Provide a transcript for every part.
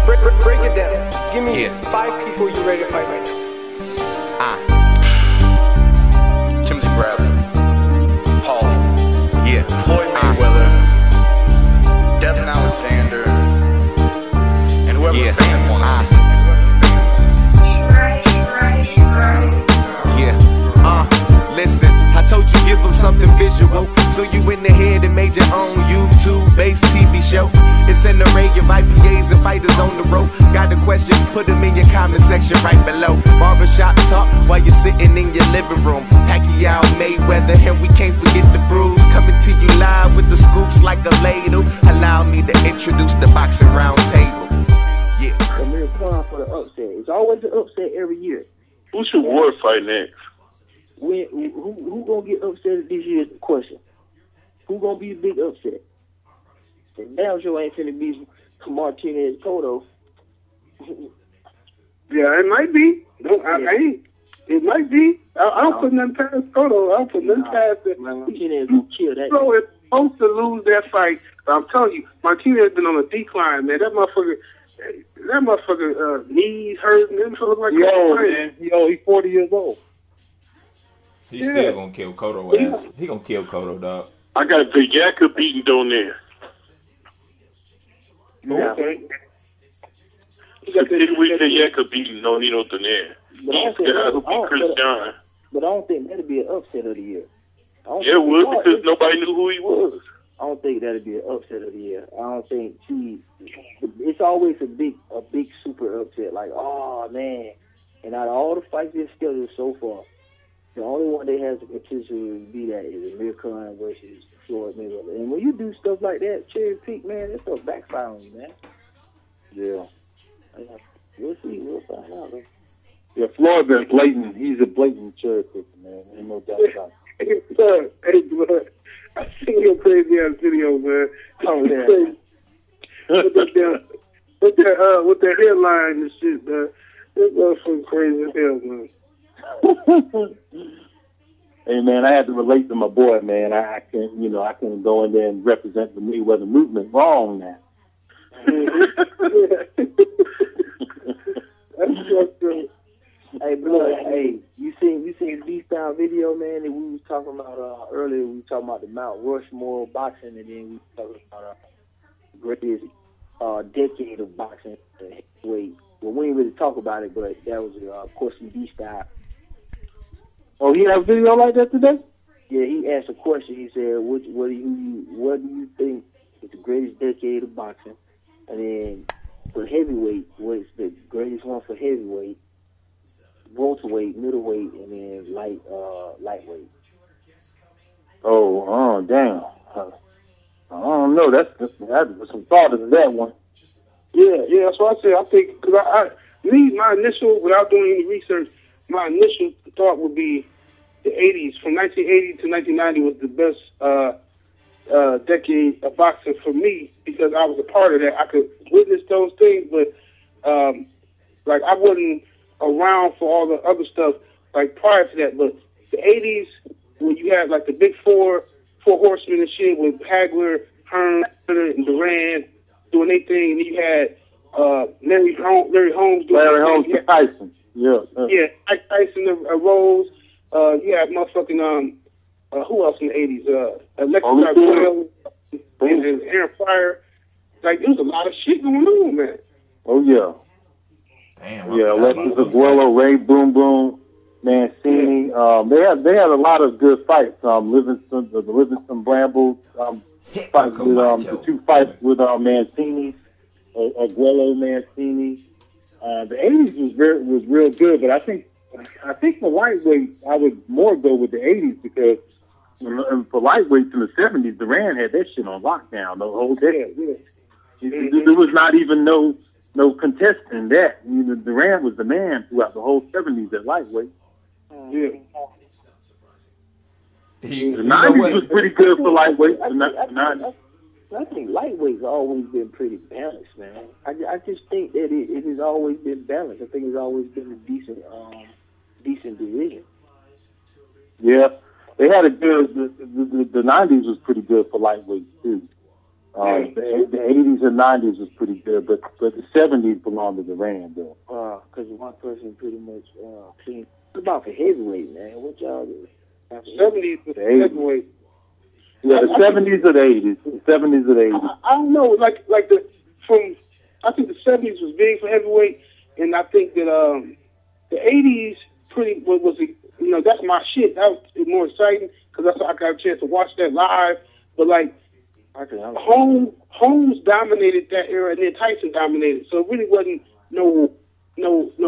Break it down. Give me 5 people you ready to fight right now. Timothy Bradley, Paul, Floyd Mayweather, Devin Alexander, and whoever the fan wants. Listen, I told you give them something visual, so you in the head and made your own YouTube-based TV show. It's an array of IPAs and fighters on the road. Got a question? Put them in your comment section right below. Barbershop talk while you're sitting in your living room. Pacquiao, Mayweather, and we can't forget the bruise. Coming to you live with the scoops like a ladle. Allow me to introduce the boxing roundtable. The American for the upset. It's always an upset every year. Who should Ward fight next? Who gonna get upset this year is the question. Who gonna be a big upset? And damn sure ain't finna be Martinez Cotto. Yeah, it might be. I ain't. It might be. I don't put nothing past Cotto. I don't put nothing past it. Martinez gonna kill that. So it's supposed to lose that fight. But I'm telling you, Martinez has been on a decline, man. That motherfucker knees hurt. That motherfucker like man. He's 40 years old. He's still gonna kill Cotto ass. He gonna kill Cotto, dog. I got the Yakka beating down there. Yeah. He got the Yakka beating Nonino Donaire. But I don't think that'd be an upset of the year. Yeah, it would, because nobody knew who he was. I don't think that'd be an upset of the year. I don't think it's always a big super upset. Like, oh man! And out of all the fights they've scheduled so far, the only one that has the potential to be that is Amir Khan versus Floyd Mayweather. And when you do stuff like that, cherry pick, man, that stuff backfire on you, man. Yeah. We'll see. We'll find out, man. Yeah, Floyd been blatant. He's a blatant cherry picker, man. Ain't no doubt about it. Hey, blood. I seen your crazy ass video, man. Oh, yeah. with that headline and shit, man. That motherfucker crazy as hell, man. Hey man, I had to relate to my boy, man. I couldn't go in there and represent the Mayweather movement wrong now. Hey, blood. Hey, you seen the D-Style video, man? That we was talking about earlier. We were talking about the Mount Rushmore boxing, and then we were talking about the greatest decade of boxing. Wait, well, we didn't really talk about it, but that was of course in D-Style. Oh, he had a video like that today? Yeah, he asked a question. He said, "What do you think is the greatest decade of boxing?" And then for heavyweight, what's the greatest one for heavyweight? Welterweight, middleweight, and then lightweight. Oh, damn. I don't know. That's some thought into that one. Yeah, that's what I said. I think, because my initial, without doing any research, my initial thought would be the 80s. From 1980 to 1990 was the best decade of boxing for me, because I was a part of that. I could witness those things, but I wasn't around for all the other stuff like prior to that. But the 80s, when you had like the big four horsemen and shit with Hagler, Hearn, and Duran doing their thing, and you had Larry Holmes doing Tyson. Yeah, Mike Tyson, Rose. You had motherfucking who else in the 80s? Alexis Doyle and Aaron Pryor. Like, there was a lot of shit going on, man. Oh yeah. Damn. Yeah, Alexis Aguero, Ray Boom Boom, Mancini. They had a lot of good fights. The Livingston Brambles fight with the two fights with Mancini, Aguero, Mancini. The 80s was real good, but I think for lightweight I would more go with the 80s, because for lightweights in the 70s, Duran had that shit on lockdown the whole day. There was not even no contesting that. Duran was the man throughout the whole 70s at lightweight. Yeah. The 90s was pretty good for lightweight. I think lightweight's always been pretty balanced, man. I just think that it has always been balanced. I think it's always been a decent division. Yeah, they had a good. The 90s was pretty good for lightweight too. The 80s and 90s was pretty good, but the 70s belonged to the Rand, though. Because one person pretty much clean. What about for heavyweight, man? What y'all do? 70s was heavyweight. Yeah, the 70s or the 80s. The 70s or the 80s. I don't know. I think the 70s was big for heavyweight, and I think that the 80s was that's my shit. That was more exciting because I got a chance to watch that live. But like, Holmes dominated that era, and then Tyson dominated. So it really wasn't no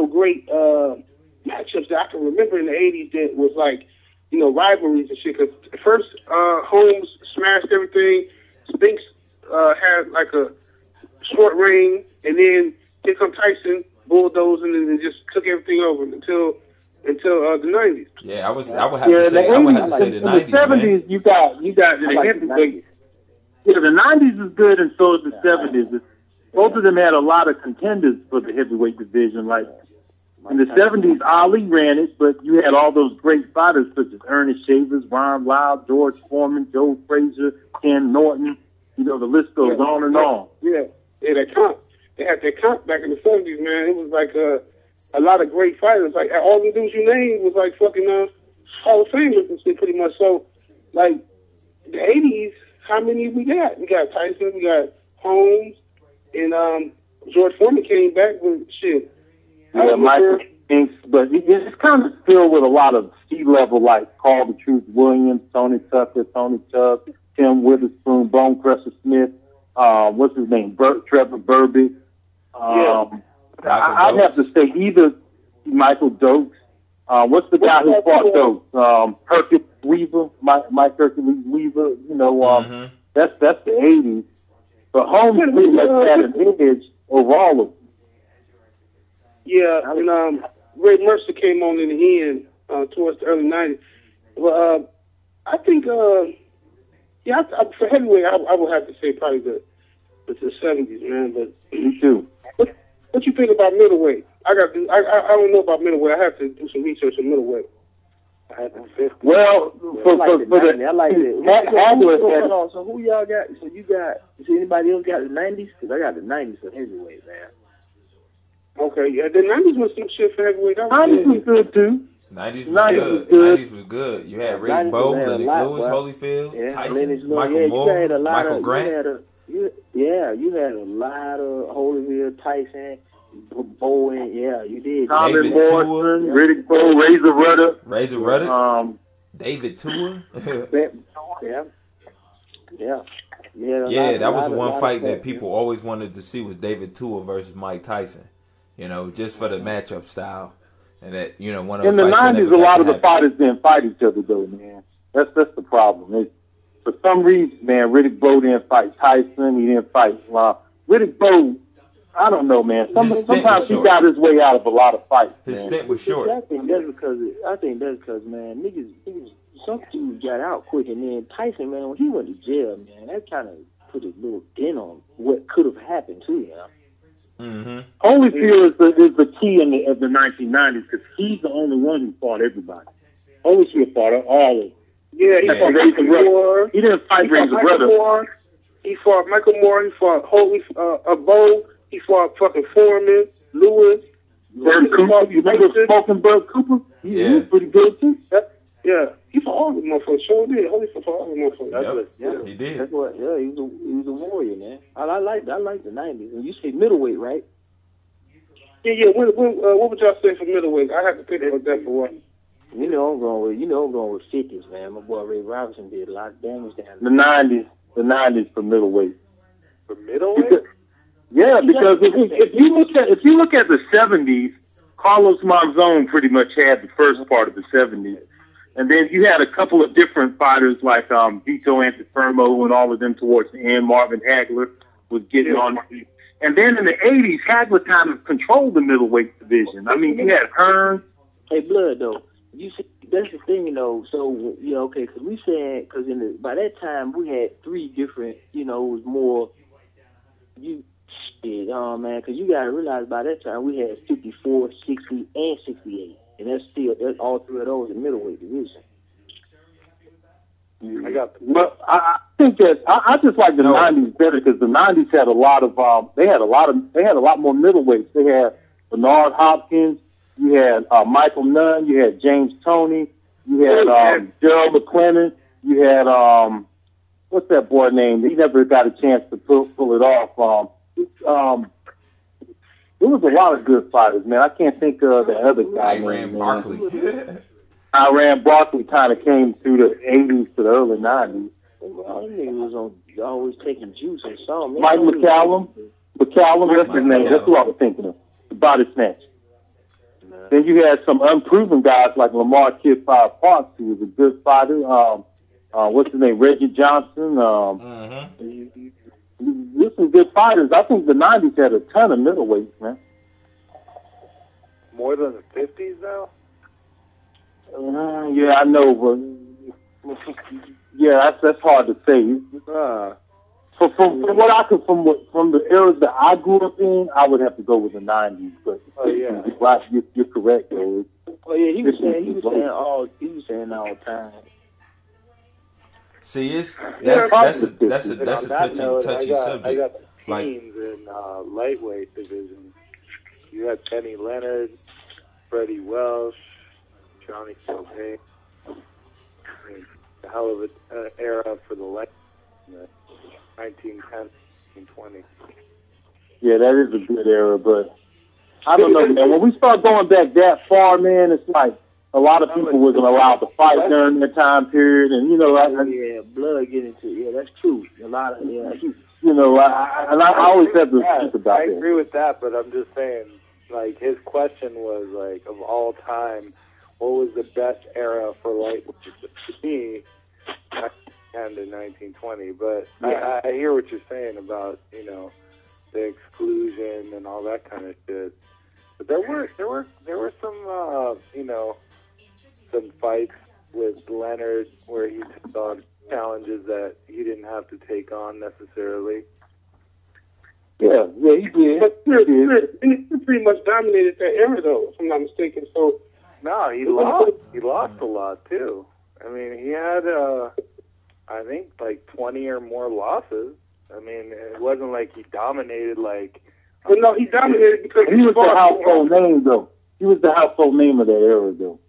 great matchups that I can remember in the 80s that was like, rivalries and shit. Because first, Holmes smashed everything. Spinks had like a short reign, and then here come Tyson bulldozing and just took everything over until the 90s. Yeah, I would have to say the 90s. In the 70s, man. you got the heavyweight. Yeah, the 90s is good, and so is the 70s. Both of them had a lot of contenders for the heavyweight division. Like in the 70s, Ali ran it, but you had all those great fighters such as Ernest Shavers, Ron Lyle, George Foreman, Joe Frazier, Ken Norton. The list goes on and on. Yeah, that comp. They had that comp back in the 70s, man. It was like a lot of great fighters. Like all the dudes you named was like fucking Hall of Famers and shit, pretty much. So, like the 80s, how many we got? We got Tyson, we got Holmes, and George Foreman came back with shit. Yeah, Michael Spinks, but it's kind of filled with a lot of C-level, like Call the Truth Williams, Tony Tucker, Tony Chubb, Tim Witherspoon, Bone Crusher Smith, what's his name, Trevor Burbick. I'd have to say either Michael Dokes. What's the guy who fought Dokes? Hercules Weaver, Mike Hercules Weaver. That's the 80s. But Holmes pretty much had an edge over all of them. Yeah, and Ray Mercer came on in the end towards the early 90s. Well, I think, for heavyweight, I would have to say probably the 70s, man. But me too. What you think about middleweight? I don't know about middleweight. I have to do some research on middleweight. Well, for the I like it. Hold on. So who y'all got? So you got? Does anybody else got the 90s? Because I got the 90s for heavyweight, man. Okay, yeah, the 90s was some shit for heavyweight. 90s was good too. 90s was good. 90s was good. You had Rick Bowe, Lennox Lewis, Holyfield, Tyson, Michael Moore, Michael Grant. You had a lot of Holyfield, Tyson, Bowen. Yeah, you did. Tommy Morrison, Riddick Bowe, Razor Ruddock. David Tua. Yeah, that was the one fight that people always wanted to see was David Tua versus Mike Tyson. Just for the matchup style, and that one of those. In the 90s, a lot of the fighters didn't fight each other though, man. That's the problem. For some reason, man, Riddick Bowe didn't fight Tyson. He didn't fight Riddick Bowe. I don't know, man. Sometimes he got his way out of a lot of fights. His stint was short. I think that's because man, niggas, some dudes got out quick, and then Tyson, man, when he went to jail, man, that kind of put a little dent on what could have happened to him. Holyfield is the key of the 1990s because he's the only one who fought everybody. Holyfield fought all of them. Yeah, he fought Michael Moore. He didn't fight Razor Ruddock. He fought Michael Moore. He fought Bowe. He fought fucking Foreman, Lewis. Bert Cooper. You remember smoking Bert Cooper? He was pretty good too. Yeah, he fought all the motherfuckers. Sure did. Holyfield fought all the motherfuckers. He did. That's what. Yeah, he was a warrior, man. I like the 90s. And you say middleweight, right? Yeah. What would y'all say for middleweight? I have to think about that for one. I'm going with 50s, man. My boy Ray Robinson did a lot of damage down there. The 90s for middleweight. For middleweight? Yeah, because if you look at the 70s, Carlos Monzon pretty much had the first part of the 70s. And then you had a couple of different fighters like Vito Antuofermo and all of them towards the end. Marvin Hagler was getting on. And then in the 80s, Hagler kind of controlled the middleweight division. I mean, you had Hearn. Hey, Blood, though. You see, that's the thing, So, okay, because we said, by that time, we had three different, it was more, man, because you got to realize by that time we had 54, 60, and 68. And that's all three of those in middleweight division. I think that I just like the '90s better because the '90s had a lot of they had a lot more middleweights. They had Bernard Hopkins, you had Michael Nunn, you had James Toney, you had Gerald McClellan, you had what's that boy name? He never got a chance to pull it off. There was a lot of good fighters, man. I can't think of the other guy. Iran Barkley. Iran Barkley kind of came through the '80s to the early '90s. All them niggas was always taking juice and something. Mike McCallum, that's his name. That's who I was thinking of. The body snatch. Then you had some unproven guys like Lamar Kid Five Parks, who was a good fighter. What's his name? Reggie Johnson. There's some good fighters. I think the '90s had a ton of middleweights, man. More than the '50s now. Yeah, I know, but yeah, that's hard to say. From what I could, from the eras that I grew up in, I would have to go with the '90s. But you're correct, though. Oh yeah, he was saying all the time. See, that's a touchy subject. I got the teams in lightweight division. You had Benny Leonard, Freddie Welsh, Johnny Silva. A hell of an era for the light. 1910, 1920. Yeah, that is a good era, but I don't know, man. When we start going back that far, man, it's like a lot of people wasn't allowed to fight during that time period, and blood get into it. Yeah, that's true. A lot of I always have to think about that. I agree with that, but I'm just saying, like, his question was like, of all time, what was the best era for lightweight to me? 1910 to 1920, but I hear what you're saying about the exclusion and all that kind of shit. But there were some some fights with Leonard where he took on challenges that he didn't have to take on necessarily. Yeah, he did. But he pretty much dominated that era, though, if I'm not mistaken. So no, he lost. He lost a lot too. I mean, he had I think like 20 or more losses. I mean, it wasn't like he dominated like. But no, he dominated because he was the household name, though. He was the household name of that era, though.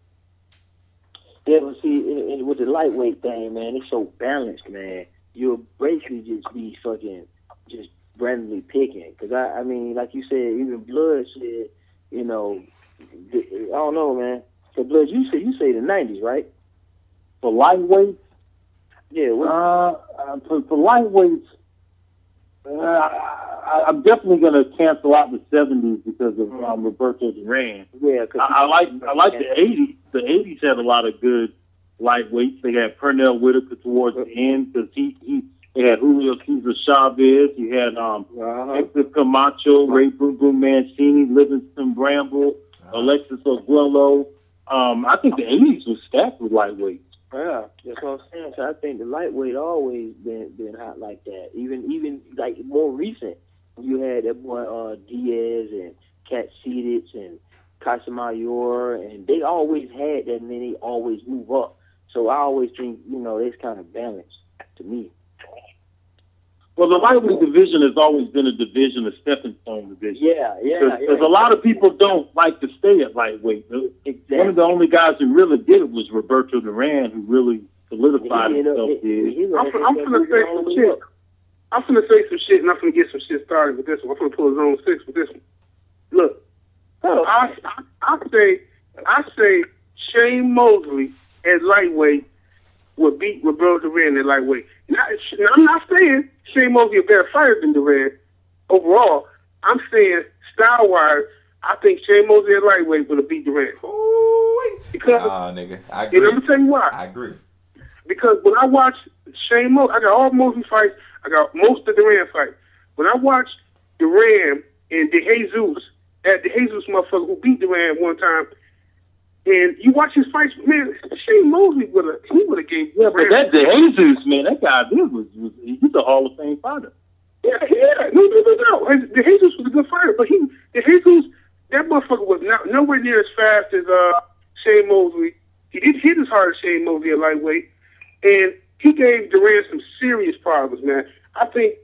Yeah, but see, with the lightweight thing, man, it's so balanced, man. You'll basically just be fucking just randomly picking. Because, I mean, like you said, even Blood said, I don't know, man. So, Blood, you say the 90s, right? For lightweight? Yeah. For lightweights, I'm definitely going to cancel out the 70s because of Roberto Duran. Yeah, I like the 80s. The 80s had a lot of good lightweights. They had Pernell Whitaker towards the end because they had Julio Cesar Chavez. You had Hector Camacho, Ray Boom Boom Mancini, Livingston Bramble, Alexis Oguello. I think the 80s was stacked with lightweights. Yeah, that's what I'm saying. So I think the lightweight always been hot like that. Even like more recent, you had that boy Diaz and Cat Cedich and Casamayor, and they always had that, and then they always move up. So I always think it's kind of balanced to me. Well, the lightweight division has always been a division, a stepping stone division. Yeah. Because a lot of people don't like to stay at lightweight. Exactly. One of the only guys who really did it was Roberto Duran, who really solidified himself. I'm gonna say some shit. I'm gonna say some shit, and I'm gonna get some shit started with this one. I'm gonna pull a Zone 6 with this one. Look, I say Shane Mosley at lightweight would beat Roberto Duran at lightweight. Now, I'm not saying Shane Mosley a better fighter than Duran overall. I'm saying style-wise, I think Shane Mosley at lightweight would have beat Duran. Because, nigga, I agree. Let me tell you why. I agree. Because when I watch Shane Mosley, I got all Mosley fights. I got most of Duran fights. When I watch Duran and De Jesus motherfucker who beat Duran one time, and you watch his fights, man, Shane Mosley would have gave. Yeah, but that De Jesus, man, that guy he's a Hall of Fame fighter. Yeah, no. De Jesus was a good fighter, but De Jesus, that motherfucker was nowhere near as fast as Shane Mosley. He didn't hit as hard as Shane Mosley at lightweight, and he gave Duran some serious problems, man. I think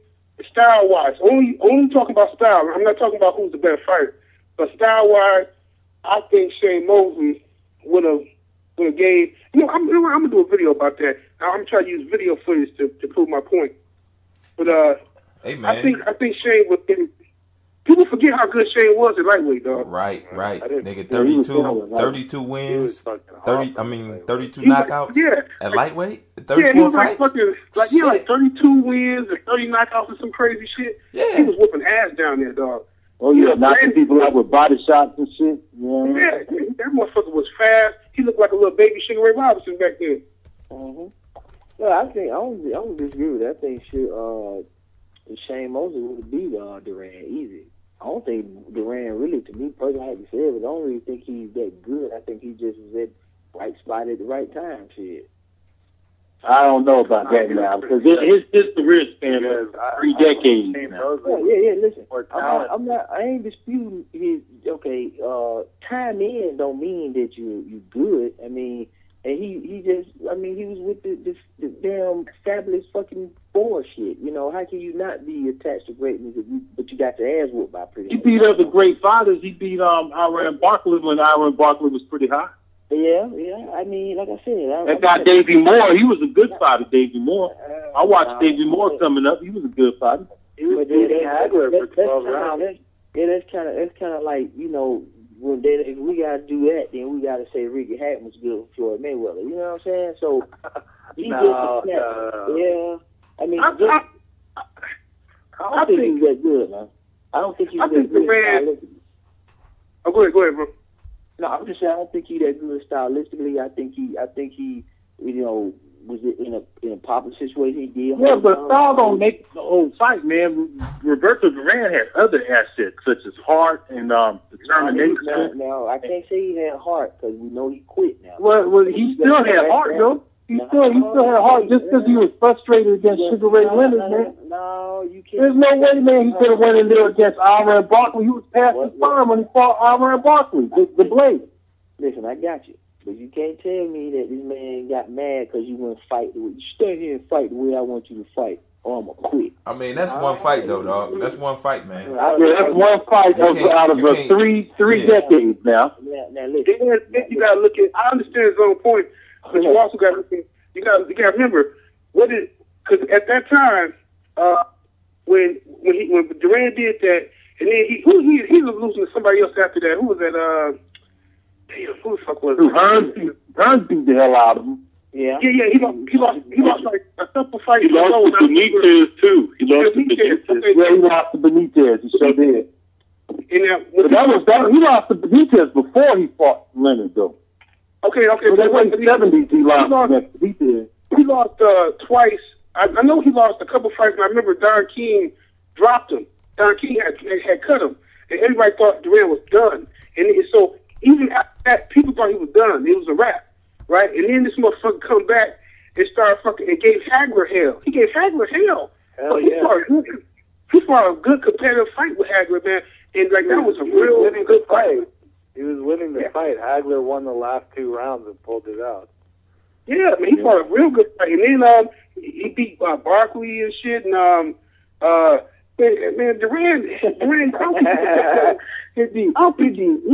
style-wise, only talking about style. I'm not talking about who's the better fighter, but style-wise, I think Shane Mosley would have gave. I'm gonna do a video about that. I'm trying to use video footage to prove my point. But hey, man. I think Shane would. People forget how good Shane was at lightweight, dog. Right. Nigga, 32 wins, 32 knockouts at lightweight, 34 fights. Like 32 wins and 30 knockouts and some crazy shit. Yeah. He was whooping ass down there, dog. Oh, yeah, knocking people out with body shots and shit. Yeah, that motherfucker was fast. He looked like a little baby Sugar Ray Robinson back then. Well, I don't disagree with that. I think Shane Mosley would beat Duran easy. I don't think Duran really, to me personally, like you said, but I don't really think he's that good. I think he just was at the right spot at the right time. Shit. I don't know about that now because his career span is 3 decades now. Yeah. Listen, I ain't disputing his. Okay, time in don't mean that you good. I mean, and he just. I mean, he was with the damn fabulous fucking bullshit. You know, how can you not be attached to greatness but you got your ass whooped by pretty? He beat other great fighters. He beat Iran Barkley when Iran Barkley was pretty hot. Yeah. I mean, like I said, that guy Davey Moore, he was a good fighter. Davey Moore. I watched Davey Moore coming up. He was a good fighter. He was beating Hagler for 12 rounds. That's kind of like, you know, if we gotta do that, then we gotta say Ricky Hatton's good for Floyd Mayweather. You know what I'm saying? So yeah. I mean, I don't think he's that good, man. I don't think he's that good. Oh, go ahead, bro. No, I'm just saying I don't think he's that good stylistically. I think he, you know, was in a popular situation. He did. Yeah, but style don't make the whole fight, man. Roberto Duran had other assets such as heart and determination. No, I can't say he had heart because we know he quit now. Well, he still had heart, though. He still had heart just because he was frustrated against Sugar Ray Leonard, man. No, you can't. There's no way, man, he could have went in there against Iran Barkley. He was past his prime when he fought Iran Barkley, the Blade. Listen, I got you. But you can't tell me that this man got mad because you wouldn't fight the way you stand here and fight the way I want you to fight, or I'm going to quit. I mean, that's one fight, though, dog. That's one fight, man. Yeah, that's one fight out of three decades now. Now, listen. You got to look at, I understand his own point, but you also got to look at, you got to remember, because at that time, when Duran did that, and then he was losing to somebody else after that. Who was that? Who the fuck was it? Hearns beat the hell out of him. Yeah. He lost like a couple fights. He lost to Benitez too. He lost to Benitez. Yeah, he lost to Benitez. He sure did. He lost to Benitez before he fought Leonard, though. Okay. So that was in the 70s. He lost against Benitez. He lost twice. I know he lost a couple fights, and I remember Don King dropped him. Don King had cut him, and everybody thought Duran was done. And so even after that, people thought he was done. It was a wrap, right? And then this motherfucker come back and started and gave Hagler hell. He gave Hagler hell. Hell yeah. He fought a good competitive fight with Hagler, man. And like that was a real good fight. He was winning the fight. Hagler won the last 2 rounds and pulled it out. Yeah, I mean, he fought a real good fight. And then he beat Barkley and shit. And man, Duran he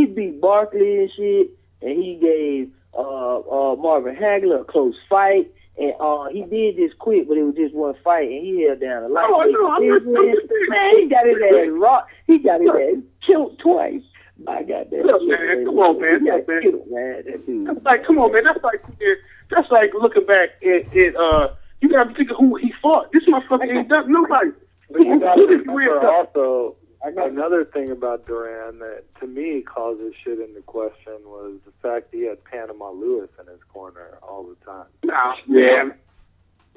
beat Barkley and shit, and he gave Marvin Hagler a close fight, and he did just quit, but it was just one fight, and he held down a lot. Man, he got his ass rocked. He got his ass killed twice. My goddamn. Man, come on, man. That's like, come on, man. That's like looking back at you got to think of who he fought. This motherfucker ain't done nobody. But you got to remember also, another thing about Duran that to me calls this shit into question was the fact that he had Panama Lewis in his corner all the time. Nah, yeah.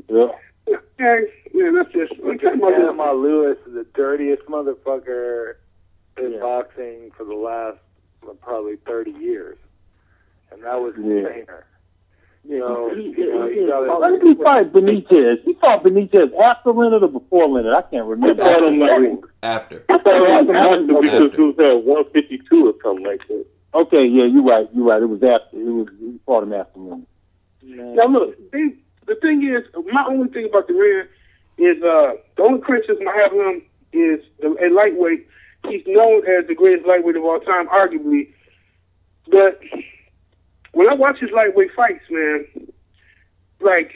Yeah, that's just Panama Lewis is the dirtiest motherfucker in boxing for the last probably 30 years, and that was his trainer. When did he fight Benitez? He fought Benitez after Leonard or before Leonard? I can't remember. After. Because he was at 152 or something like that. Okay, yeah, you're right. It was after. He fought him after Leonard. Now look, the thing is, my only thing about Duran is the only criticism I have of him is at lightweight. He's known as the greatest lightweight of all time, arguably. But when I watch his lightweight fights, man, like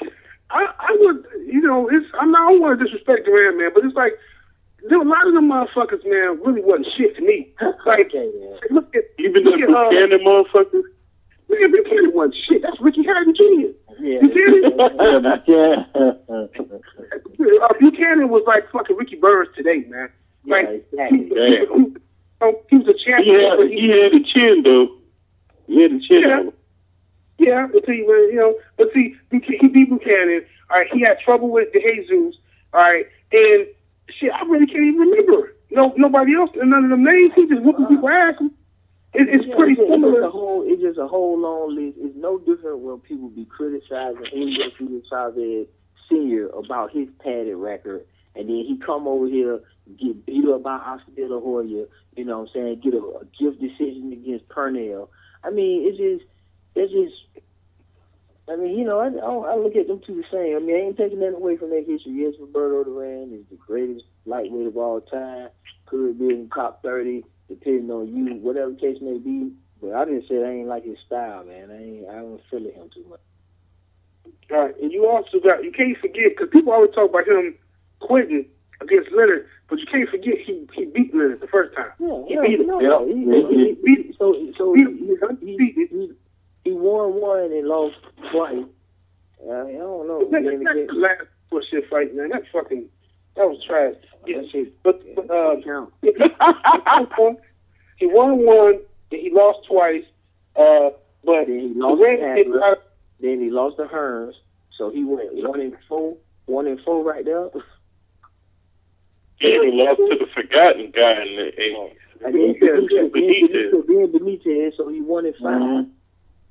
I would, you know, I don't want to disrespect Durant, man, but it's like a lot of them motherfuckers, man, really wasn't shit to me. Like, look at even the Buchanan motherfuckers. Look at Buchanan wasn't shit. That's Ricky Hatton Jr. Yeah. Buchanan was like fucking Ricky Burns today, man. Like, exactly. he was a champion. He had a chin, though. He had a chin. Yeah. Yeah, until you know, but see, he beat Buchanan. All right, he had trouble with DeJesus. All right, and shit, I really can't even remember. Nobody else, none of them names. He just whooping people's ass. It's pretty similar. It's just a whole long list. It's no different when people be criticizing Julio Chavez Sr. about his padded record, and then he come over here, get beat up by Oscar De La Hoya. You know what I'm saying? Get a gift decision against Pernell. I mean, it's just. I mean, you know, I look at them two the same. I mean, I ain't taking that away from their history. Yes, Roberto Duran is the greatest lightweight of all time. Could be in the top 30, depending on you, whatever the case may be. But I didn't say I ain't like his style, man. I don't feel him too much. All right, and you also you can't forget, because people always talk about him quitting against Leonard, but you can't forget he beat Leonard the first time. Yeah, he beat him. He won one and lost twice. I don't know. That's the last bullshit fight, man. That was trash. Yeah, but he won one, and he lost twice. But then he lost to Hearns, so he went 1-4 right there. And he lost to the forgotten guy in the 80s. And then Benitez, so he 1-5.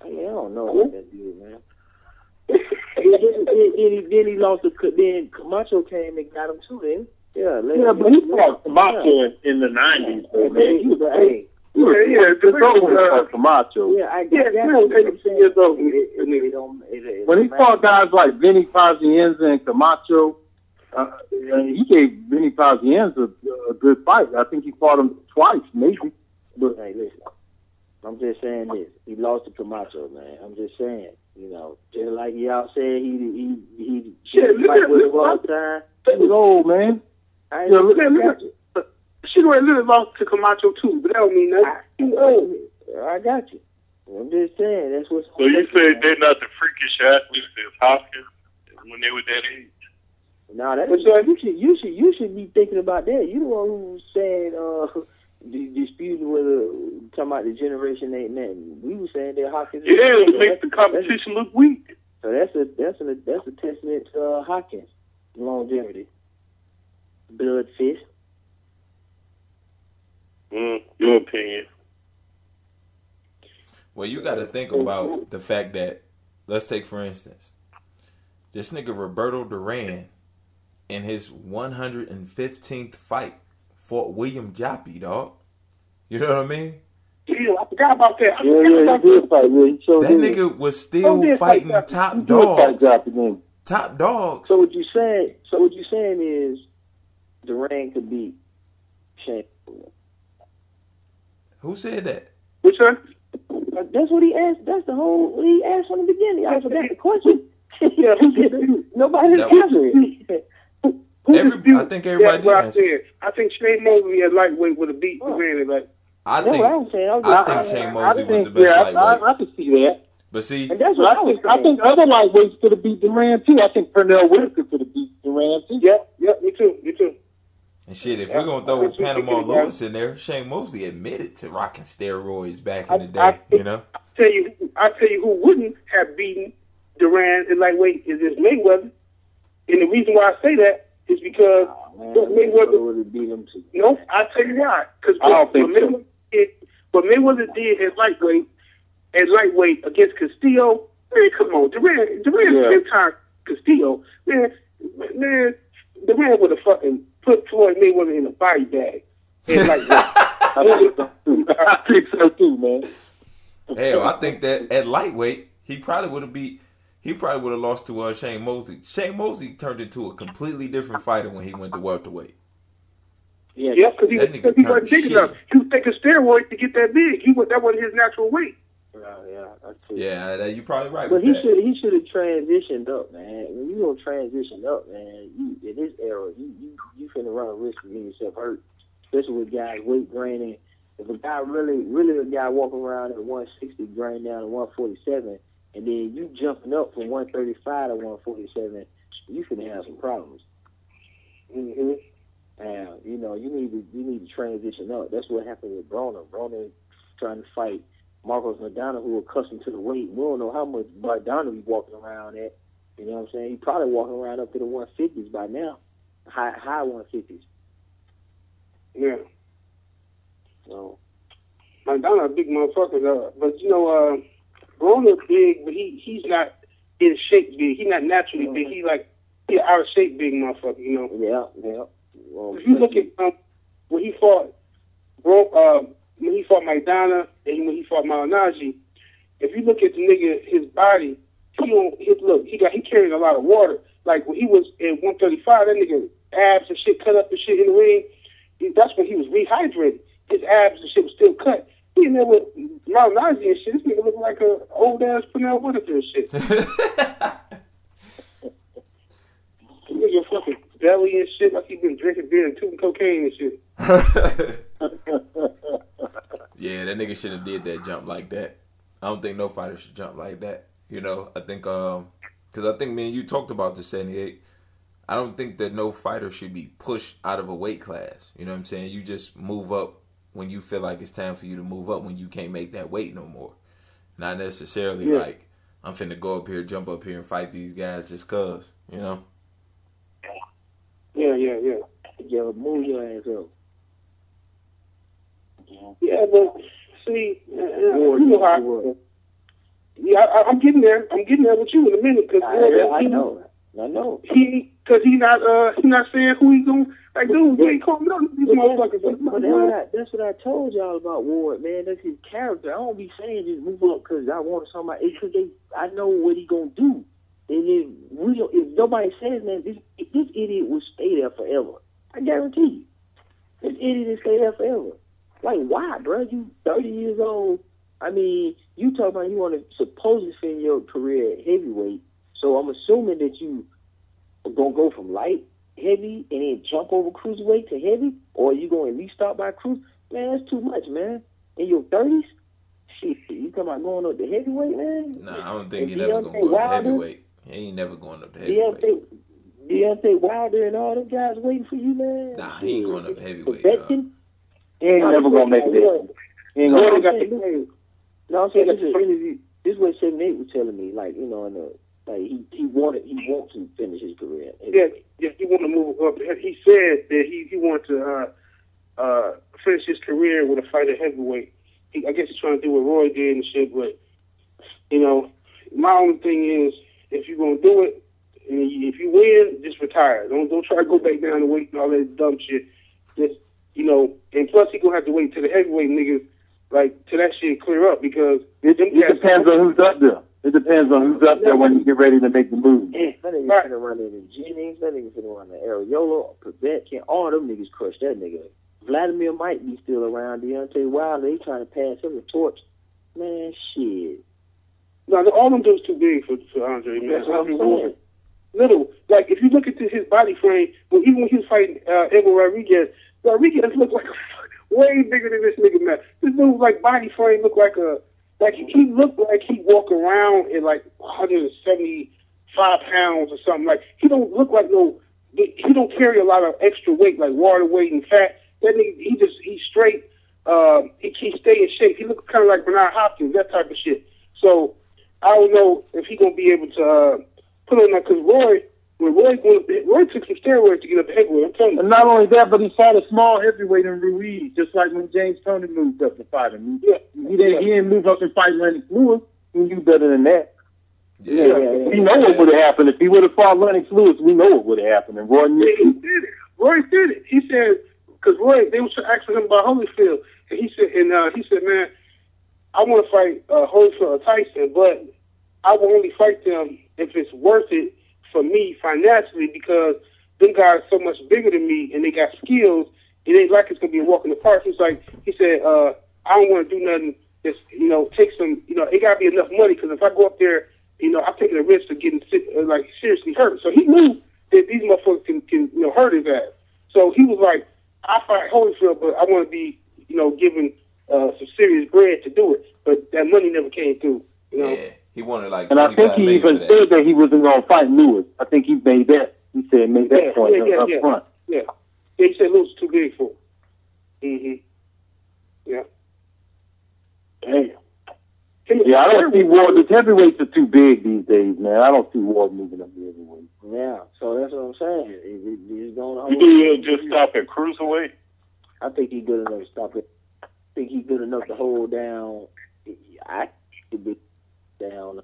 I mean, I don't know what that dude, man. then he lost then Camacho came and got him too, then. Yeah, but he fought Camacho in the 90s, man. He was Camacho. Yeah, I guess when he fought guys like Vinny Pazienza and Camacho, he gave Vinny Pazienza a good fight. I think he fought him twice, maybe. But hey, listen. I'm just saying this. He lost to Camacho, man. I'm just saying, you know, just like y'all said, he fight with him all the time. He was old, man. She really lost to Camacho too, but that don't mean nothing. I got you. I'm just saying that's what's. So you say they're not the freakish athletes as Hopkins when they were that age? No, you should be thinking about that. You the one who said disputing whether talking about the generation ain't nothing. We were saying that Hopkins. Yeah, it makes the competition look weak. So that's a testament to Hopkins' longevity. Blood fist. Your opinion. Well, you got to think about the fact that, let's take for instance, this nigga Roberto Duran in his 115th fight fought William Joppy, dog. You know what I mean? Yeah, I forgot about that. He did fight. That nigga was still fighting top dogs. Top dogs. So what you saying is Duran could beat Shane. Who said that? Which one? That's what he asked. That's the whole what he asked from the beginning. I forgot the question. Nobody answered it. I think everybody did answer. I think Shane Mosley at lightweight would have beat Duran at lightweight. I think Shane Mosley was the best lightweight. I can see that. But see, I think other lightweights could have beat Duran too. I think Pernell Whitaker could have beat Duran too. Yep, me too. And shit, if we're gonna throw Panama Lewis in there, Shane Mosley admitted to rocking steroids back in the day. You know, I tell you who wouldn't have beaten Duran at lightweight is Mayweather, and the reason why I say that is because Mayweather would have beat him too. No, I tell you why. Because what Mayweather did at lightweight against Castillo, man, come on, Duran big time Castillo, man, Duran would have fucking put Floyd Mayweather in a body bag. I think so too, man. Hell, I think that at lightweight he probably would have beat. he probably would have lost to Shane Mosley. Shane Mosley turned into a completely different fighter when he went to welterweight. Yeah, because he wasn't big enough. He was taking steroids to get that big. That wasn't his natural weight. Yeah, you're probably right. But he should have transitioned up, man. When you gonna transition up, man, in this era, you finna run a risk of getting yourself hurt, especially with guys weight draining. If a guy really a guy walking around at 160, drain down to 147, and then you jumping up from 135 to 147, you finna have some problems. Mm-hmm. And you need to transition up. That's what happened with Broner. Broner trying to fight Marcos Maidana, who accustomed to the weight. We don't know how much Maidana be walking around at. You know what I'm saying? He probably walking around up to the 150s by now, high 150s. Yeah. So Maidana a big motherfucker though. But Broner big, but he's not in shape big. He's not naturally big. He out of shape big motherfucker. Yeah. Well, if you look at when he fought Maidana and when he fought Malignaggi, if you look at the nigga, his body, he carried a lot of water. Like when he was at 135, that nigga abs and shit cut up and shit in the ring. That's when he was rehydrated. His abs and shit was still cut. He in there with Malignaggi and shit. This nigga looked like a old ass Pernell Whitaker and shit. Nigga fucking belly and shit, like he been drinking beer and tooting cocaine and shit. Yeah, that nigga shouldn't have did that jump like that. I don't think no fighter should jump like that. I think because I think me and you talked about the 78. I don't think that no fighter should be pushed out of a weight class. You know what I'm saying? You just move up when you feel like it's time for you to move up when you can't make that weight no more. Not necessarily like I'm finna go up here, jump up here and fight these guys just cause, Yeah. Yeah, move your ass up. Yeah, but see, you know how. Yeah, I'm getting there. I'm getting there with you in a minute. Cause I know. Because he's not saying who he's going. Like, dude, you ain't calling up these motherfuckers. But that's what I told y'all about Ward, man. That's his character. I don't be saying just move up because I want somebody. Because I know what he gonna do. And if nobody says, man, this idiot will stay there forever. I guarantee you. This idiot will stay there forever. Like, why, bro? You 30 years old. I mean, you talk about you want to supposedly spend your career at heavyweight. So I'm assuming that you are going to go from light, heavy, and then jump over cruiserweight to heavy? Or are you going to at least start by cruise? Man, that's too much, man. In your 30s? Shit, you talking about going up to heavyweight, man? Nah, I don't think he's never going to go up to heavyweight. He ain't never going up to heavyweight. Deontay Wilder and all them guys waiting for you, man? Nah, he ain't going up to heavyweight, He ain't never going to make it. He ain't going to No, I'm saying this is an interview. This is what 78 was telling me. Like, he wants to finish his career. Yeah, he want to move up. He said that he wanted to finish his career with a fight at heavyweight. I guess he's trying to do what Roy did and shit. But my only thing is, if you're gonna do it, and if you win, just retire. Don't try to go back down to weight and all that dumb shit. Just and plus he gonna have to wait till the heavyweight niggas till that shit clear up because it depends on who's up there. It depends on who's up there when you get ready to make the move. That nigga's gonna run into Jennings. That nigga's gonna run to Areola, Povetkin. All them niggas crush that nigga. Vladimir might be still around. Deontay Wilder, they trying to pass him the torch. Man, shit. No, all them dudes too big for Andre, man. That's what I'm saying. Little, if you look at his body frame, even when he was fighting Edward Rodriguez looked like way bigger than this nigga, man. This dude's body frame looked like he looked like he walk around at 175 pounds or something. Like he don't look like he don't carry a lot of extra weight like water weight and fat. That nigga, he's straight. He stay in shape. He looks kind of like Bernard Hopkins, that type of shit. So I don't know if he gonna be able to put on that because Roy took some steroids to get up to heavyweight. I'm telling you. And not only that, but he fought a small heavyweight in Ruiz, just like when James Toney moved up to fight him. He didn't move up and fight Lennox Lewis. He knew better than that. Yeah. We know what would have happened if he would have fought Lennox Lewis. We know what would have happened. And Roy knew. He did it. Roy did it. He said because they was asking him about Holyfield, and he said, man, I want to fight Holyfield or Tyson, but I will only fight them if it's worth it for me financially, because them guys so much bigger than me and they got skills. It ain't like it's gonna be a walk in the park. It's like he said, I don't want to do nothing. Just take some. It gotta be enough money, because if I go up there, I'm taking a risk of getting seriously hurt. So he knew that these motherfuckers can hurt his ass. So he was like, I fight Holyfield, but I want to be given some serious bread to do it. But that money never came through. Yeah, he wanted like. And I think he even said that he wasn't gonna fight Lewis. I think he made that. He said made that point up front. Yeah, he said Lewis is too big for him. Yeah. Damn. Yeah, I don't see Ward. The heavyweights are too big these days, man. I don't see Ward moving up the heavyweight. Yeah, so that's what I'm saying. He's going to he'll just stop at cruiserweight? I think he's good enough to stop it. I think he's good enough to hold down. I could be down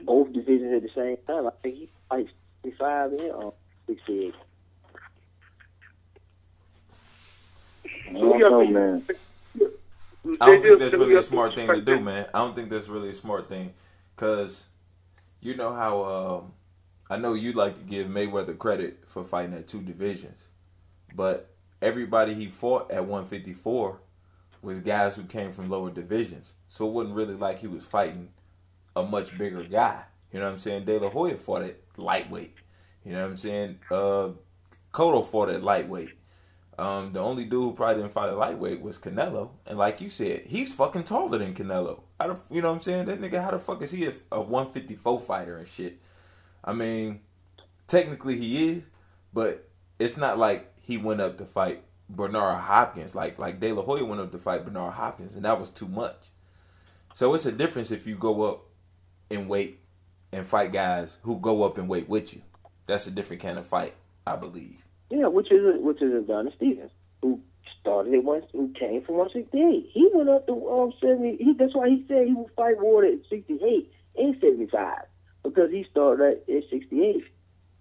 both divisions at the same time. I think he fights 65 and 68. I don't know, man. I don't think that's really a smart thing to do, man. I don't think that's really a smart thing, because you know how I know you like to give Mayweather credit for fighting at 2 divisions, but everybody he fought at 154 was guys who came from lower divisions, so it wasn't really like he was fighting a much bigger guy. You know what I'm saying? De La Hoya fought at lightweight. You know what I'm saying? Cotto fought at lightweight. The only dude who probably didn't fight at lightweight was Canelo. And like you said, he's fucking taller than Canelo. You know what I'm saying? That nigga, how the fuck is he a 154 fighter and shit? I mean, technically he is, but it's not like he went up to fight Bernard Hopkins. Like De La Hoya went up to fight Bernard Hopkins, and that was too much. So it's a difference if you go up in weight and fight guys who go up in weight with you. That's a different kind of fight, I believe. Yeah, which is Adonis Stevens, who started at who came from 168. He went up to 70. That's why he said he would fight Ward at 68 and 75, because he started at 68.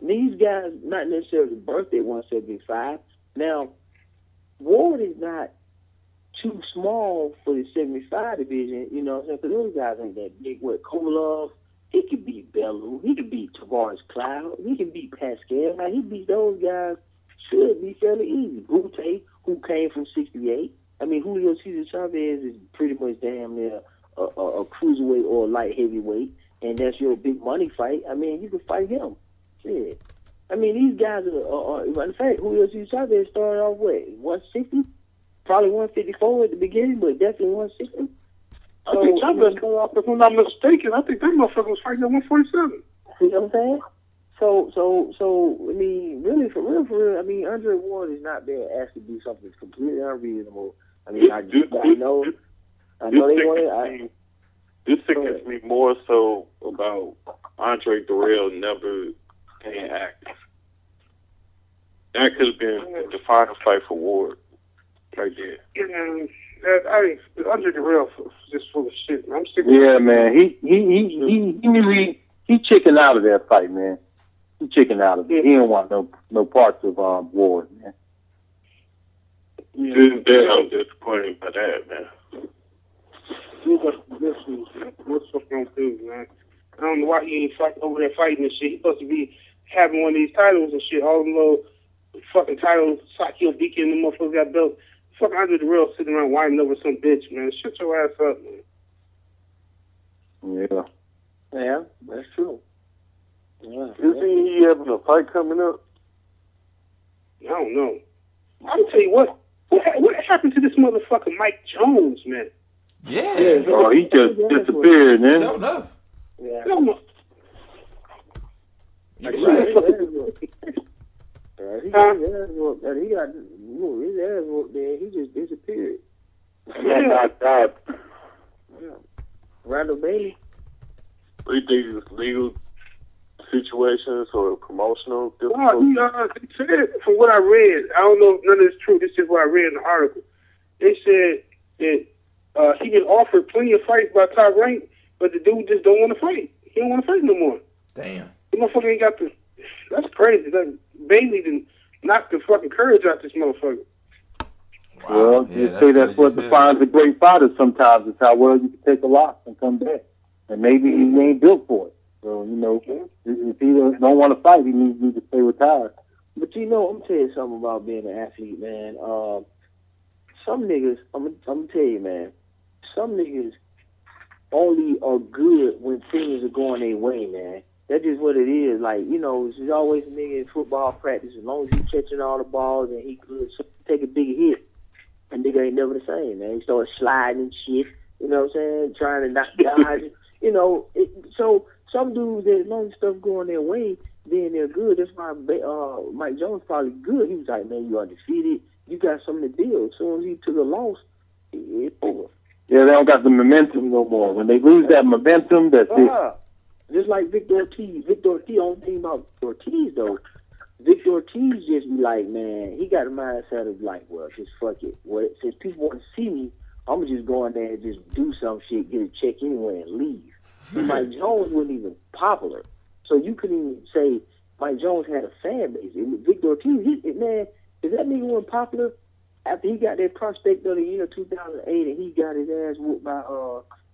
These guys not necessarily birthed at 175. Now, Ward is not too small for the 75 division, you know what I'm saying? Because those guys ain't that big. What, Kovalov, he could beat Bellew, he could beat Tavares Cloud, he could beat Pascal. Now, he beat those guys. Should be fairly easy. Brute, who came from 68. I mean, Julio Cesar Chavez is pretty much damn near a cruiserweight or a light heavyweight, and that's your big money fight. I mean, you can fight him. Shit. I mean, these guys are in fact, Julio Cesar Chavez started off, 160? Probably 154 at the beginning, but definitely 160. I think Chavez coming off, if I'm not mistaken, I think that motherfucker was fighting at 147. You know what I'm saying? So, I mean, really, for real, I mean, Andre Ward is not being asked to do something that's completely unreasonable. I mean, I know they want it. This sickens me more so about Andre Durrell never being active. That could have been a defining fight for Ward, right there. I mean, Andre Durrell is just full of shit. I'm sick. Yeah, man, he knew he chickened out of that fight, man. He chickened out of it. He didn't want no parts of Ward, man. Yeah, I'm disappointed by that, man. What's fucking thing, man? I don't know why he ain't fighting over there fighting and shit. He's supposed to be having one of these titles and shit. All them little fucking titles, Sakio Dike and the motherfuckers got built. Fucking Andre Durrell sitting around whining over some bitch, man. Shut your ass up, man. Yeah. Yeah, that's true. Yeah, Isn't he having a fight coming up? I don't know. I'll tell you what happened to this motherfucker Mike Jones, man? Yeah. Oh, he just disappeared, man. Sure enough. Yeah. I don't know. You're right. He got his ass whooped there. He just disappeared. Yeah. Yeah. Randall Bailey. What do you think is legal situations or promotional difficulties? They said, from what I read, I don't know if none of this is true, this is what I read in the article. They said that he been offered plenty of fights by Top Rank, but the dude just don't want to fight. He don't want to fight no more. Damn. The motherfucker ain't got the... That's crazy. Bailey done knocked the fucking courage out this motherfucker. Wow. Well, Yeah, they say that's what defines a great fighter sometimes, is how well you can take a loss and come back. And maybe he ain't built for it. So, you know, if he don't want to fight, he needs to stay retired. But you know, I'm gonna tell you something about being an athlete, man. Some niggas, I'm gonna tell you, man. Some niggas only are good when things are going their way, man. That's just what it is. Like, you know, there's always a nigga in football practice, as long as he's catching all the balls and he could take a big hit, and nigga ain't never the same, man. He starts sliding and shit, you know what I'm saying, trying to not dodge, you know. So some dudes, as long as stuff going their way, then they're good. That's why Mike Jones probably good. He was like, man, you undefeated. You got something to deal. As soon as he took a loss, it's over. Yeah, they don't got the momentum no more. When they lose that momentum, that's it. Just like Victor Ortiz. Victor Ortiz, only thing about Ortiz, though, Victor Ortiz just be like, man, he got a mindset of like, well, just fuck it. Well, since people want to see me, I'm going to just go in there and just do some shit, get a check anyway, and leave. Mike Jones wasn't even popular. So you couldn't even say Mike Jones had a fan base. Victor Ortiz, man, if that nigga wasn't popular, after he got that prospect of the year 2008 and he got his ass whooped by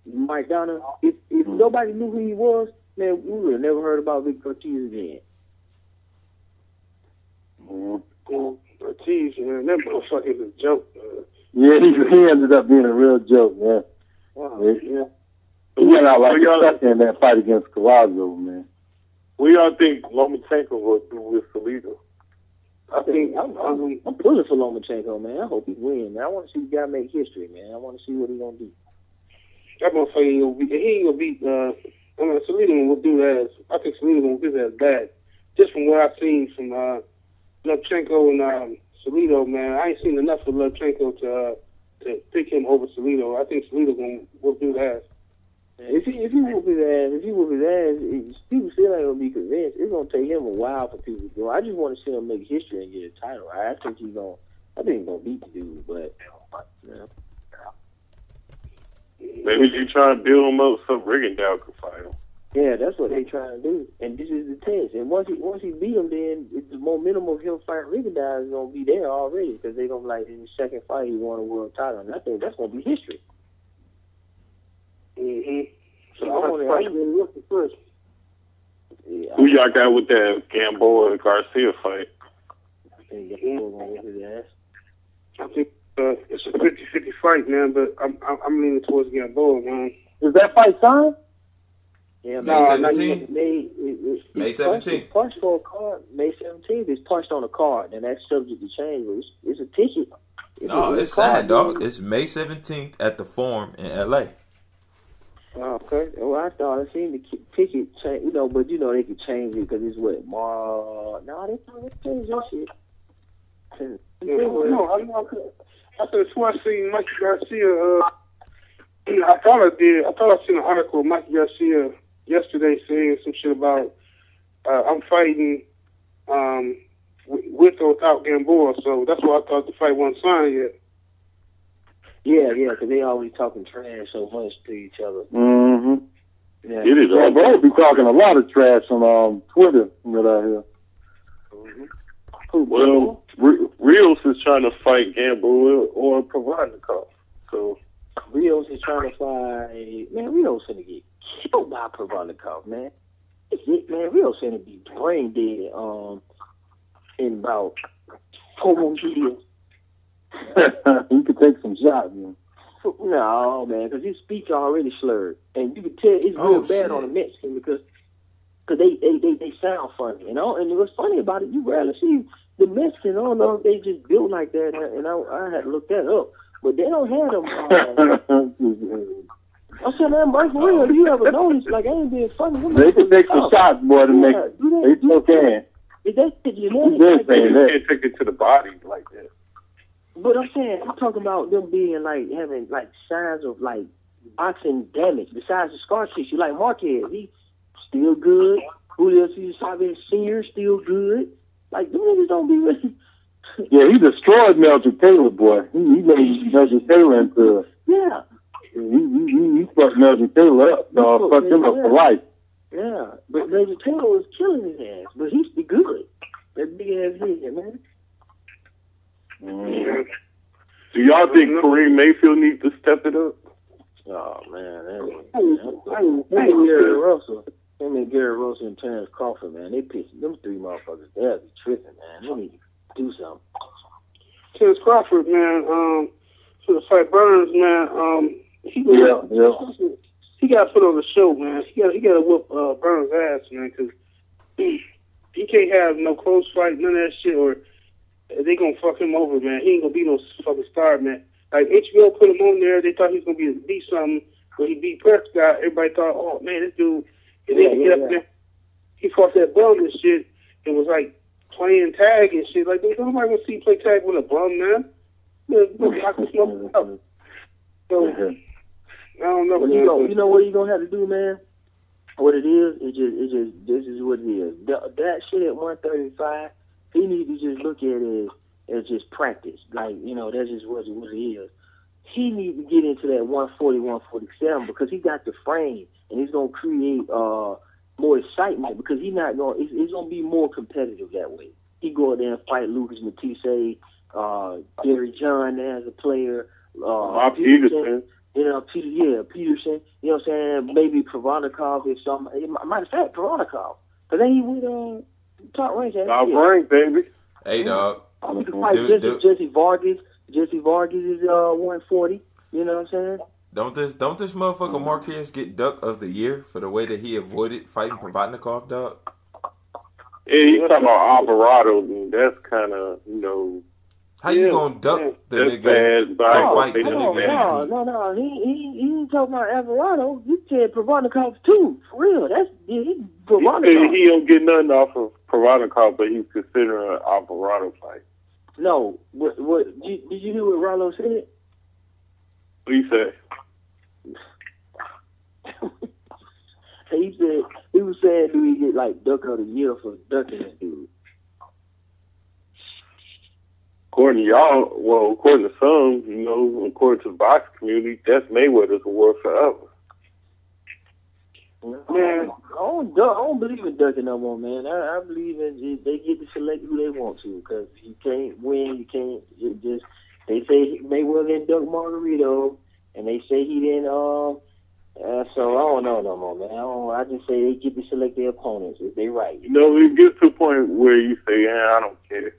Mike Donner, if nobody knew who he was, man, we would have never heard about Victor Ortiz again. Ortiz, man, that motherfucker is a joke, man. Yeah, he ended up being a real joke, man. Wow. Yeah. He went out like a sucker in that fight against Colazo, man. What y'all think Lomachenko will do with Salido? I think I'm pulling for Lomachenko, man. I hope he wins. I want to see the guy make history, man. I want to see what he's gonna do. That motherfucker ain't gonna beat. Salido will do that. I think Salido will do that bad. Just from what I've seen from Lomachenko and Salido, man, I ain't seen enough of Lomachenko to pick him over Salido. I think Salido will do that. If he whoop his ass, people still ain't gonna be convinced. It's gonna take him a while for people to go. I just want to see him make history and get a title. I think he's gonna beat the dude, but yeah. Maybe you try to build him up so Rigondeaux can fight him. Yeah, that's what they trying to do, and this is the test. And once he beat him, then the momentum of him fighting Rigondeaux is gonna be there already, because they gonna be like, in his second fight he won a world title, and I think that's gonna be history. So I'm really looking first. Yeah, Who y'all got with that Gamboa and Garcia fight? I think Gamboa gonna whip his ass. I think it's a 50-50 fight, man, but I'm leaning towards Gamboa, man. Is that fight signed? Yeah, May 17th. May 17th. Punched for a card. May 17th is punched on a card, and that's subject to change. But it's a ticket. No, it's signed, dog. It's May 17th at the Forum in L.A. Oh, okay. Well, I thought I seen the ticket change, but they could change it because it's what March. No, they can't change that shit. I could have sworn I seen Mikey Garcia. I thought I did. I thought I seen an article of Mikey Garcia yesterday saying some shit about I'm fighting with or without Gamboa. So that's why I thought the fight wasn't signed yet. Yeah, because they always talking trash so much to each other. Mm-hmm. Yeah, it is. Bro, be talking a lot of trash on Twitter from what I hear. Mm-hmm. Well, Rios is trying to fight Gamboa or Provodnikov. So Rios is trying to fight. Man, Rios gonna get killed by Provodnikov, man. Man, Rios gonna be brain dead in about 4 more years. He could take some shots, man. No, man, because his speech already slurred, and you can tell it's real bad on the Mexican because they sound funny, And what's funny about it, you rarely see the Mexicans. I don't know if they just built like that, and I had to look that up, but they don't have them. I said, man, Mike, for real, you ever noticed? Like, I ain't being funny. They can take some shots, boy, to make they still can. Is that genetic? They can't take it to the body like that. But I'm saying, I'm talking about them being like having like signs of like boxing damage besides the scar tissue. Like Marquez, he still good. Julio Cesar Senior still good. Like them niggas don't be really. Yeah, he destroyed Meldrick Taylor, boy. He made Meldrick Taylor into. Yeah. He fucked Meldrick Taylor up. Fucked him up for life. Yeah, but Meldrick Taylor was killing his ass, but he's the good. That big ass head, man. Mm. Do y'all think Kareem Mayfield needs to step it up? Oh man, Gary Russell. I mean, Gary Russell and Terrence Crawford, man, they pissed them three motherfuckers. They'll be tripping, man. They need to do something. Terrence Crawford, man, for the fight Burns, man, he got put on the show, man. He got to whoop Burns' ass, man, because he can't have no close fight, none of that shit, or they gonna fuck him over, man. He ain't gonna be no fucking star, man. Like, HBO put him on there. They thought he was gonna be something. When he beat Prescott, everybody thought, oh man, this dude. And then he get up there, he fought that bum and shit. It was like playing tag and shit. Like, nobody want to see you play tag with a bum, man. Knock this motherfucker out. So, I don't know. You know what you gonna have to do, man? What it is, it's just this is what it is. That shit at 135, he needs to just look at it as just practice. Like, you know, that's just what it is. He needs to get into that 140, 147 because he got the frame and he's gonna create more excitement because he's not going. It's gonna be more competitive that way. He go out there and fight Lucas Matisse, Gary John as a player, Peterson. You know, Peterson. You know what I'm saying? Maybe Provodnikov or something. Matter of fact, Provodnikov. Because then he with top rank. Top rank, baby. Hey, dog. We can fight Jesse Vargas. Jesse Vargas is 140. You know what I'm saying? Don't this motherfucker Marquez get Duck of the Year for the way that he avoided fighting Provodnikov, dog? Yeah, you talking about Alvarado, dude. That's kind of, you know. How you gonna duck the nigga to fight the nigga? No. He ain't talking about Alvarado. You said Provodnikov too. For real. That's Provodnikov. He don't get nothing off of Provodnikov, but he's considering an Alvarado fight. No. What did you hear what Rollo said? What you say? He was saying, do he get like Duck of the Year for ducking that dude? According to y'all, well, according to some, you know, according to the boxing community, that's Mayweather's award forever. Man, I don't believe in ducking no more, man. I believe in they get to select who they want to because you can't win, you can't. They say Mayweather didn't duck Margarito, and they say he didn't. So I don't know no more, man. I just say they get to select their opponents if they right. You know, it gets to a point where you say, I don't care.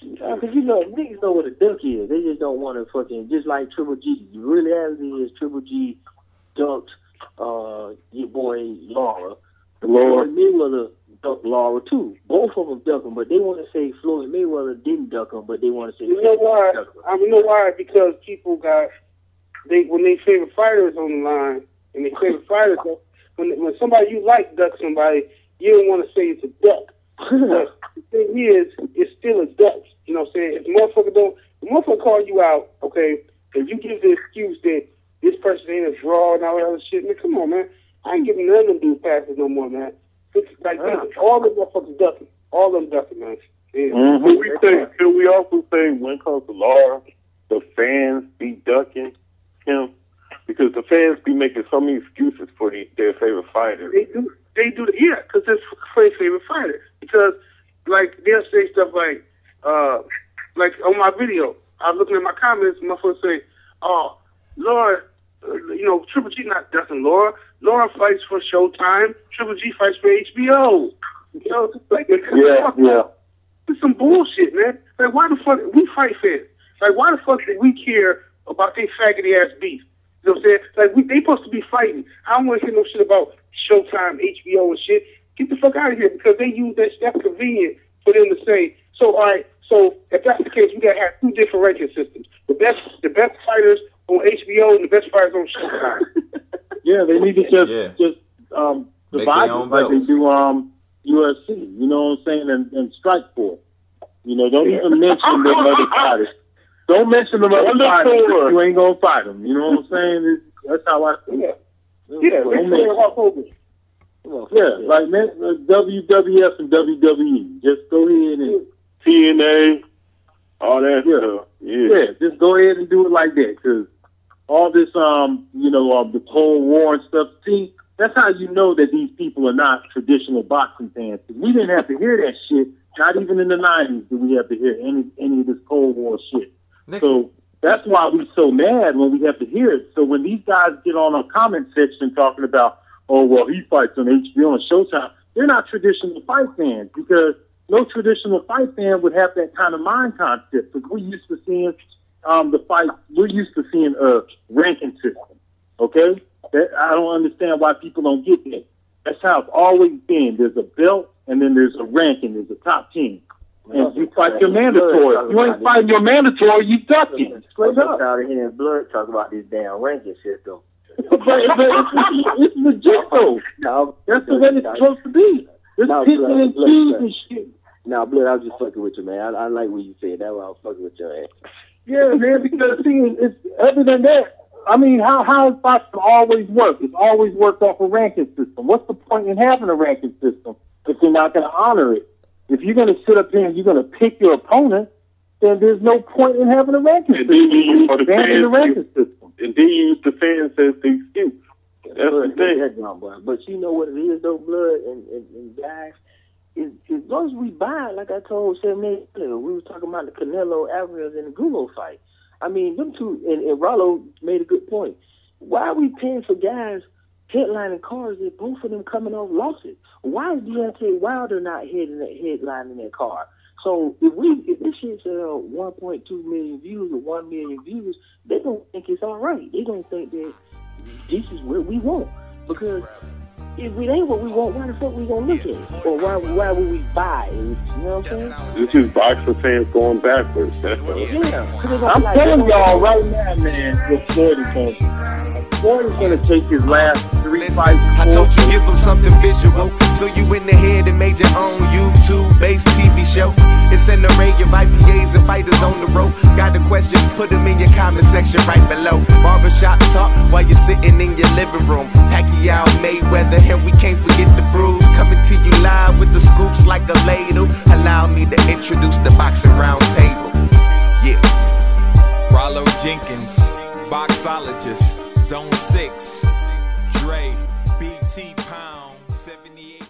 Because, you know, niggas know what a duck is. They just don't want to fucking, just like Triple G. The reality is Triple G ducked your boy Laura. Floyd Mayweather ducked Laura, too. Both of them ducked him, but they want to say Floyd Mayweather didn't duck him, but they want to say... You know why? You know why? Because people got... when they favorite fighters on the line, and they favorite fighters... When somebody you like duck somebody, you don't want to say it's a duck. But the thing is, it's still a duck. You know what I'm saying? If the motherfucker call you out, okay, if you give the excuse that this person ain't a draw and all that other shit, man, come on, man. I ain't giving none of them dudes passes no more, man. It's like all the motherfuckers ducking. All them ducking, man. Yeah. Can we also say when it comes to Laura, the fans be ducking him? Because the fans be making so many excuses for their favorite fighter. They do, yeah, because it's for their favorite fighter. Because, like, they'll say stuff like on my video, I was looking at my comments, and motherfuckers say, oh, Laura, you know, Triple G not ducking Laura. Laura fights for Showtime. Triple G fights for HBO. You know, like, it's some bullshit, man. Like, why the fuck, we fight fans. Like, why the fuck do we care about their faggoty ass beef? You know what I'm saying? Like, they supposed to be fighting. I don't want to hear no shit about Showtime, HBO, and shit. Get the fuck out of here because they use that stuff convenient for them to say, so, all right, so if that's the case, we got to have two different ranking systems. The best fighters on HBO and the best fighters on Showtime. Yeah, they need to just divide them like they do UFC. You know what I'm saying? And Strikeforce. You know, don't even mention them other fighters. Don't mention them other fighters. You ain't gonna fight them. You know what I'm saying? That's how I feel. Yeah, like WWF and WWE. Just go ahead and TNA, all that stuff. Yeah, just go ahead and do it like that. Because all this, the Cold War and stuff. See, that's how you know that these people are not traditional boxing fans. We didn't have to hear that shit. Not even in the 90s did we have to hear any of this Cold War shit. So that's why we're so mad when we have to hear it. So when these guys get on a comment section talking about, oh, well, he fights on HBO and Showtime. They're not traditional fight fans because no traditional fight fan would have that kind of mind concept. Because we're used to seeing the fight. We're used to seeing a ranking system. Okay, I don't understand why people don't get that. That's how it's always been. There's a belt, and then there's a ranking. There's a top 10. And you fight your mandatory. If you ain't fighting your mandatory, you ducking. Straight up. Out of here, Blood talk about this damn ranking system. but it's legit though. No, that's the way it's supposed to be. There's picking and choosing shit. Now, Blood, I was just fucking with you, man. I like what you said. That's why I was fucking with your ass. Yeah, man, because see, it's other than that. I mean, how is boxing always work? It's always worked off a ranking system. What's the point in having a ranking system if you're not going to honor it? If you're going to sit up here and you're going to pick your opponent, then there's no point in having a ranking system. And then you use the fans as the excuse. That's the thing. But you know what it is, though, Blood and guys? As long as we buy, like I told 78 earlier, we were talking about the Canelo Alvarez and the Gulo fight. I mean, them two, and Rollo made a good point. Why are we paying for guys headlining cars if both of them coming off losses? Why is Deontay Wilder not headlining that car? So if this shit's 1.2 million views or 1 million views, they don't think it's all right. They don't think that this is what we want. Because if it ain't what we want, why the fuck we gonna look at it? Or why would we buy it? You know what I'm saying? This is boxing fans going backwards. That's all. Yeah. I'm telling y'all right now, man, what Floyd is going to do. Floyd is going to take his last 3 fights. I told you give him something visual, so you in the head and made your own YouTube-based TV show. It's an array of IPAs and fighters on the road. Got a question? Put them in your comment section right below. Barbershop talk while you're sitting in your living room. Pacquiao, Mayweather, and we can't forget the bruise. Coming to you live with the scoops like a ladle. Allow me to introduce the boxing Roundtable. Yeah. Rollo Jenkins, boxologist, Zone 6, Dre, BT Pound, 78.